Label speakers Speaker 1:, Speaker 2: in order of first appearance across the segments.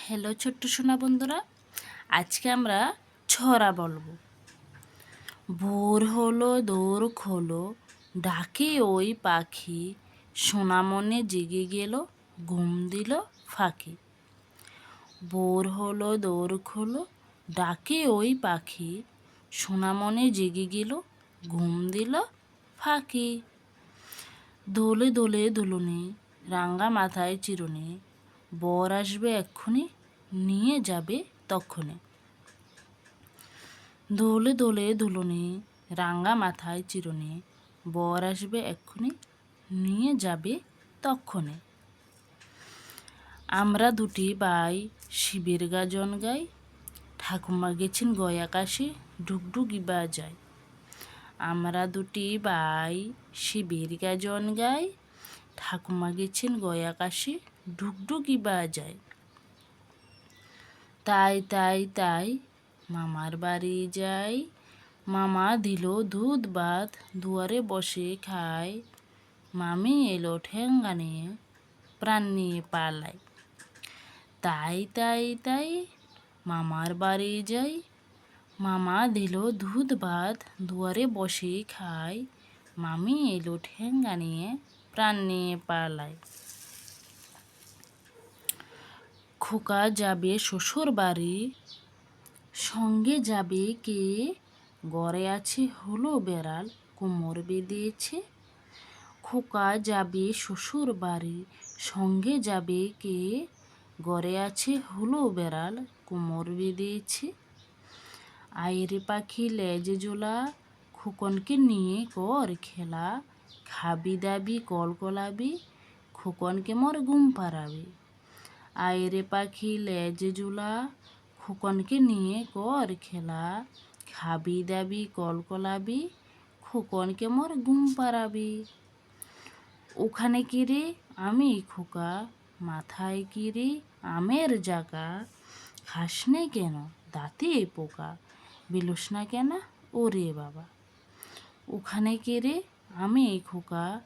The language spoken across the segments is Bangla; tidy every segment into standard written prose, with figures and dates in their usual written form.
Speaker 1: হ্যালো ছোট্ট সোনা বন্ধুরা, আজকে আমরা ছড়া বলবো। ভোর হলো দোর খোলো, ডাকে ওই পাখি, সোনা মনে জেগে গেল, ঘুম দিল ফাঁকি। ভোর হলো দোর খোলো, ডাকে ওই পাখি, সোনা মনে জেগে গেল, ঘুম দিল ফাঁকি। দোলে দোলে দুলুনি, রাঙা মাথায় চিরুনি, বর আসবে এক্ষুনি, নিয়ে যাবে তক্ষণে। দোলে দোলে দুলুনি, রাঙা মাথায় চিরুনি, বর আসবে এক্ষুনি, নিয়ে যাবে তক্ষণে। আমরা দুটি ভাই শিবের গাজন গাই, ঠাকুমা গেছেন গয়া কাশি, ডুগডুগি বাজায়। আমরা দুটি ভাই শিবের গাজন গাই, ঠাকুমা গেছেন গয়া কাশি, ডুগডুগি বাজায়। তাই তাই তাই মামার বাড়ি যাই, মামা দিল দুধ ভাত, দুয়ারে বসে খায়। মামি এলো ঠেঙ্গা নিয়ে, প্রাণ নিয়ে পালায়। তাই তাই তাই মামার বাড়ি যাই, মামা দিল দুধ ভাত, দুয়ারে বসে খায়। মামি এলো ঠেঙ্গা নিয়ে, প্রাণ নিয়ে পালায়। খোকা যাবে শ্বশুর বাড়ি, সঙ্গে যাবে কে? ঘরে আছে হলো বেড়াল, কোমর বেঁধেছে। খোকা যাবে শ্বশুর বাড়ি, সঙ্গে যাবে কে? ঘরে আছে হলো বেড়াল, কোমর বেঁধেছে। আয়রে পাখি লেজে জোলা, খোকনকে নিয়ে কর খেলা। খাবি দাবি কলকলাবি, খোকনকে মোর ঘুম পাড়াবি। আয়রে পাখি লেজে জোলা, খোকনকে নিয়ে কর খেলা। খাবি দাবি কলকলাবি, খোকনকে মোর ঘুম পাড়াবি। ওখানে কি রে আমি খোকা, মাথায় কি রে আমের জাগা। খাস নে কেন দাঁতে পোকা, বিলুস না কেন ওরে বাবা। ওখানে কি রে আমি খোকা,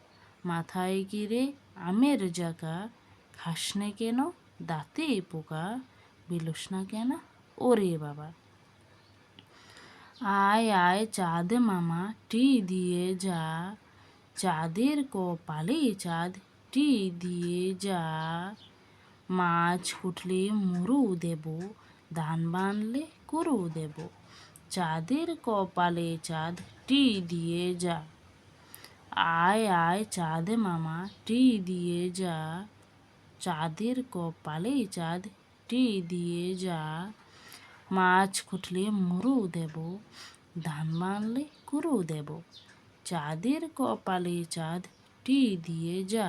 Speaker 1: মাথায় কি রে আমের জাগা। খাস নে কেন দাঁতে পোকা, বিলুস না কেন ওরে বাবা। আয় আয় চাঁদ মামা টি দিয়ে যা, চাঁদের কপালে চাঁদ টি দিয়ে যা। মাছ কুটলে মুড়ো দেব, ধান বানলে কুড়ো দেব। চাঁদের কপালে চাঁদ টি দিয়ে যা। আয় আয় চাঁদ মামা টি দিয়ে যা, চাঁদের কপালে চাঁদ টি দিয়ে যা। মাছ কুটলে মুড়ো দেব, ধান বানলে কুড়ো দেব। চাঁদের কপালে চাঁদ টি দিয়ে যা।